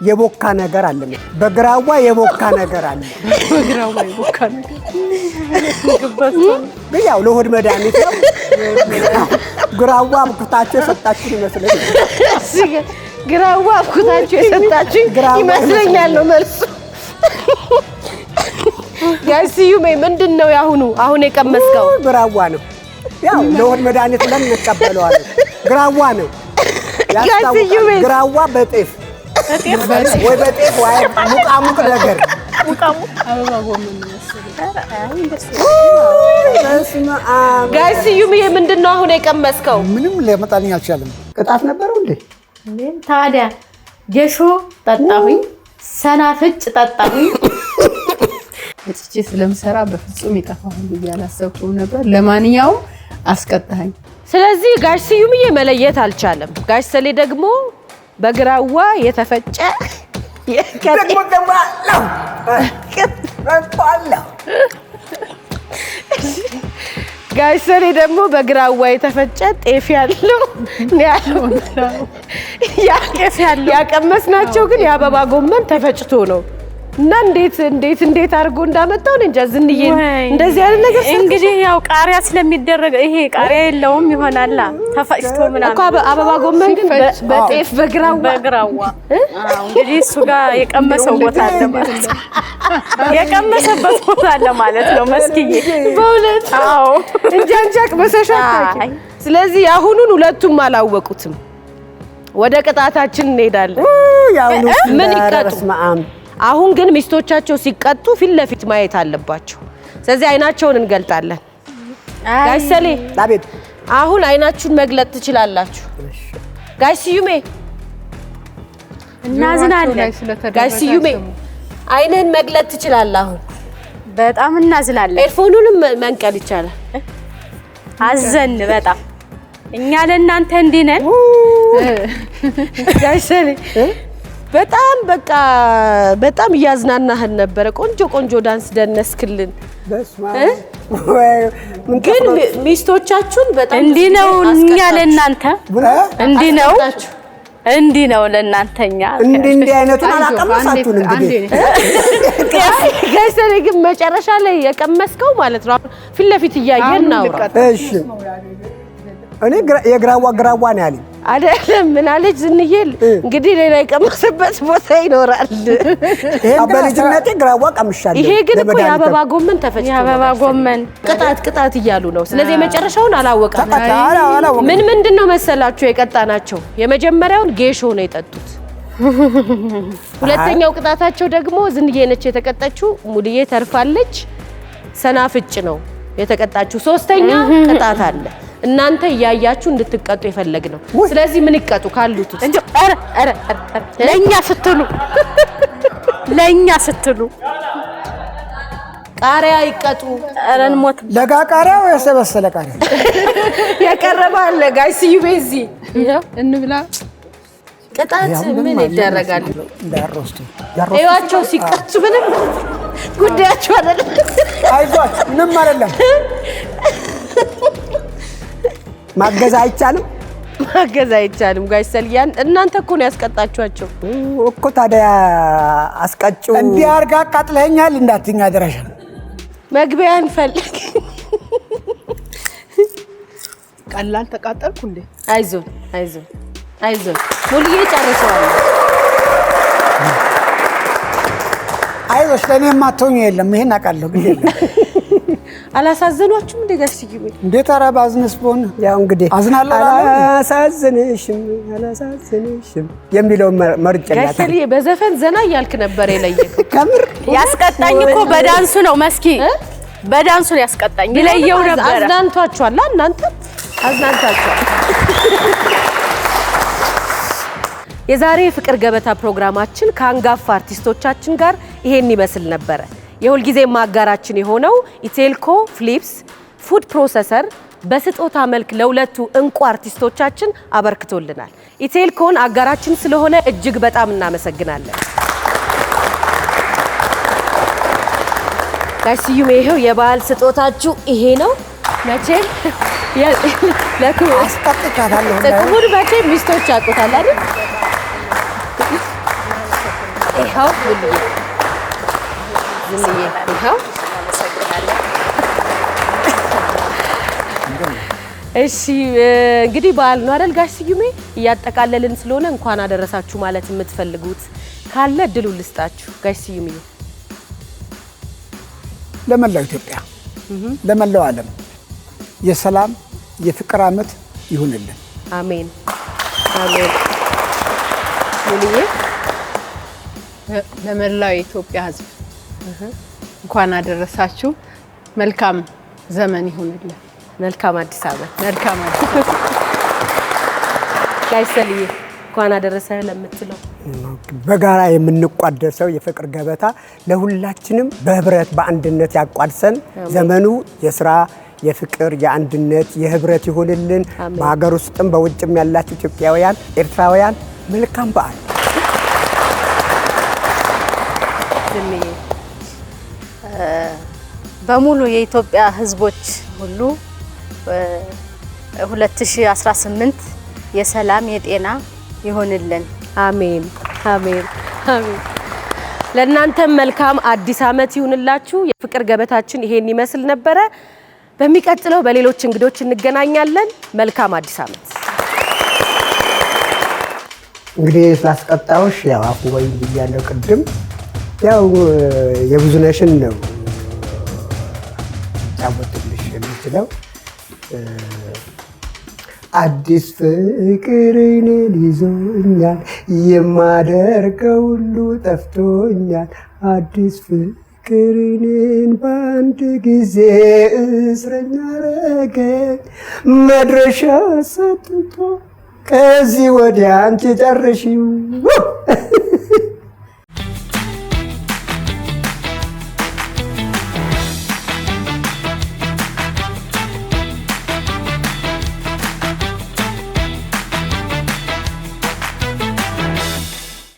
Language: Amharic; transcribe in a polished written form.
የቦካ ነገር አለ በግራዋ የቦካ ነገር አለ በግራዋ የቦካ ነገር ያው ለሆድ መድኃኒት ነው ግራዋ አብኩታችሁ የሰጣችሁ ይመስለኛል ግራዋ አብኩታችሁ የሰጣችሁ ይመስለኛል ነው መልሱ ጋይስዩሜ ምንድነው ያሁኑ አሁን የቀመስከው ግራዋ ነው ያው ለሆድ መድኃኒት ለምን እንቀበለዋለን ግራዋ ነው ጋይስዩሜ ግራዋ በጤፍ ወይ በጤፍ ወይ ሙቃሙቅ ነገር ሙቃሙቅ አበባ ጎመን መሰለኝ ጋይስዩሜ ምንድነው አሁን የቀመስከው ምንም ሊያመጣልኝ አልቻለም ቅጣት ነበረው እንዴ ታዲያ ጌሾ ጠጣሁኝ ሰናፍጭ ጠጣሁኝ እቺ ስለምሰራ በፍጹም ይጠፋል ያላሰብኩ ነበር ለማንኛውም አስቀጣኝ ስለዚህ ጋይስዩሜ መለየት አልቻለም ጋይሰሌ ደግሞ በግራዋ የተፈጨ ደግሞ ጋይሰሌ ደግሞ በግራዋ የተፈጨ ጤፍ ያለው ያቀመስናቸው ግን የአበባ ጎመን ተፈጭቶ ነው እና እንዴት አድርጎ እንዳመጣው እንጃ ዝንዬ እንደዚህ አይነት ነገር እንግዲህ ያው ቃሪያ ስለሚደረግ ይሄ ቃሪያ የለውም ይሆናል ተፈጭቶ ምናምን እኮ አበባ ጎመን ግን በጤፍ በግራዋ እንግዲህ እሱ ጋር የቀመሰው ቦታ አለ ማለት የቀመሰበት ቦታ አለ ማለት ነው መስኪዬ በእውነት አዎ እንጃንጃቅ በሰሻታቂ ስለዚህ አሁኑን ሁለቱም አላወቁትም ወደ ቅጣታችን እንሄዳለን ምን ይቀጡ አሁን ግን ሚስቶቻቸው ሲቀጡ ፊት ለፊት ማየት አለባቸው ስለዚህ አይናቸውን እንገልጣለን ጋይሰሌ አቤት አሁን አይናችሁን መግለጥ ትችላላችሁ ጋይስዩሜ እናዝናለን ጋይስዩሜ አይነን መግለጥ ትችላለህ አሁን በጣም እናዝናለን ኤርፎኑንም መንቀል ይቻላል አዘን በጣም እኛ ለእናንተ እንዲህ ነን ጋይሰሌ በጣም ያዝናናህን ነበር ቆንጆ ዳንስ ደነስክልን ግን ሚስቶቻችሁን በጣም እንዲህ ነው እኛ ለእናንተ እንዲህ ነው ለእናንተኛ እንዲህ አይነቱን አላቀመሳችሁን እንግዲህ ጋይሰሌ ግን መጨረሻ ላይ የቀመስከው ማለት ነው ፊት ለፊት እያየን ነው እሺ እኔ የግራዋ ነው ያለኝ አይደለም ምን አለች ዝንዬ እንግዲህ ሌላ የቀመስበት ቦታ ይኖራል በልጅነቴ ግራዋ ቀምሻለሁ ይሄ ግን እኮ የአበባ ጎመን ተፈጭቶ የአበባ ጎመን ቅጣት እያሉ ነው ስለዚህ መጨረሻውን አላወቃም ምንድነው መሰላችሁ የቀጣናቸው የመጀመሪያውን ጌሾ ነው የጠጡት ሁለተኛው ቅጣታቸው ደግሞ ዝንዬ ነች የተቀጣችው ሙድዬ ተርፋለች ሰናፍጭ ነው የተቀጣችው ሶስተኛ ቅጣት አለ እናንተ ያያችሁ እንድትቀጡ የፈለግ ነው ስለዚህ ምን ይቀጡ ካሉት እንዴ አረ ለኛ ስትሉ ቃሪያ ይቀጡ አረን ሞት ለጋ ቃሪያ ወይስ የበሰለ ቃሪያ ያቀረበ አለ ጋይስዩሜ እዚህ እንብላ ቅጣት ምን ይደረጋል እንዳሮስቱ እያቸው ሲቀጡ ምንም ጉዳያቸው አይደለም አይዟችሁ ምንም አይደለም ማገዝ አይቻልም ጋይሰልያን እናንተ እኮ ነው ያስቀጣችኋቸው እኮ ታዲያ አስቀጭው እንዲህ አርጋ አቃጥለኛል እንዳትኛ ደረሻ መግቢያን ፈልግ ቀላል ተቃጠልኩ እንዴ አይዞን ሙሉዬ ጨርሰዋል አይዞሽ ለኔም ማተውኝ የለም ይሄን አቃለሁ ግን አላሳዘኗችሁም እንደ ጋይስዩሜ እንዴት አራባዝነስ ቦን ያው እንግዲህ አዝናለሁ አላሳዝንሽም የሚለው መርጨላት ጋይሰሌ በዘፈን ዘና ያልክ ነበር የለየከው ከምር ያስቀጣኝ እኮ በዳንሱ ነው መስኪ በዳንሱ ያስቀጣኝ ይለየው ነበር አዝናንቷችኋል እናንተ አዝናንቷችኋል የዛሬ ፍቅር ገበታ ፕሮግራማችን ከአንጋፋ አርቲስቶቻችን ጋር ይሄን ይመስል ነበር የሁልጊዜ ማጋራችን የሆነው ኢቴልኮ ፍሊፕስ ፉድ ፕሮሰሰር በስጦታ መልክ ለሁለቱ እንቁ አርቲስቶቻችን አበርክቶልናል ኢቴልኮን አጋራችን ስለሆነ እጅግ በጣም እናመሰግናለን ጋይስዩሜ ይሄው የባህል ስጦታችሁ ይሄ ነው መቼም አስጠጥቻታለሁ ጥቅሙን መቼም ሚስቶች ያውቁታል አይደል ይኸው ዝምዬ ይኸው። እሺ እንግዲህ በዓል ነው አይደል ጋሽ ስዩሜ? እያጠቃለልን ስለሆነ እንኳን አደረሳችሁ ማለት የምትፈልጉት ካለ እድሉን ልስጣችሁ ጋሽ ስዩሜ። ለመላው ኢትዮጵያ ለመላው ዓለም የሰላም የፍቅር ዓመት ይሁንልን። አሜን አሜን። ሙሉዬ ለመላው የኢትዮጵያ ሕዝብ እንኳን አደረሳችሁ። መልካም ዘመን ይሁንልን። መልካም አዲስ ዓመት። መልካም ጋሽ ሰልዬ እንኳን አደረሰህ ለምትለው በጋራ የምንቋደሰው የፍቅር ገበታ ለሁላችንም በህብረት በአንድነት ያቋድሰን። ዘመኑ የስራ የፍቅር የአንድነት የህብረት ይሁንልን። በሀገር ውስጥም በውጭም ያላችሁ ኢትዮጵያውያን ኤርትራውያን መልካም በዓል። በሙሉ የኢትዮጵያ ህዝቦች ሁሉ 2018 የሰላም የጤና ይሁንልን። አሜን አሜን አሜን። ለእናንተም መልካም አዲስ ዓመት ይሁንላችሁ። የፍቅር ገበታችን ይሄን ይመስል ነበረ። በሚቀጥለው በሌሎች እንግዶች እንገናኛለን። መልካም አዲስ ዓመት። እንግዲህ ስላስቀጣውሽ ያው አፉ ወይ ብያለሁ ቅድም። ያው የብዙነሽን ነው ጫወትልሽ የምችለው። አዲስ ፍቅር እኔን ይዞኛል፣ የማደርገው ሁሉ ጠፍቶኛል። አዲስ ፍቅር እኔን በአንድ ጊዜ እስረኛ አረገኝ። መድረሻ ሰጥቶ ከዚህ ወዲያ አንቺ ጨርሺው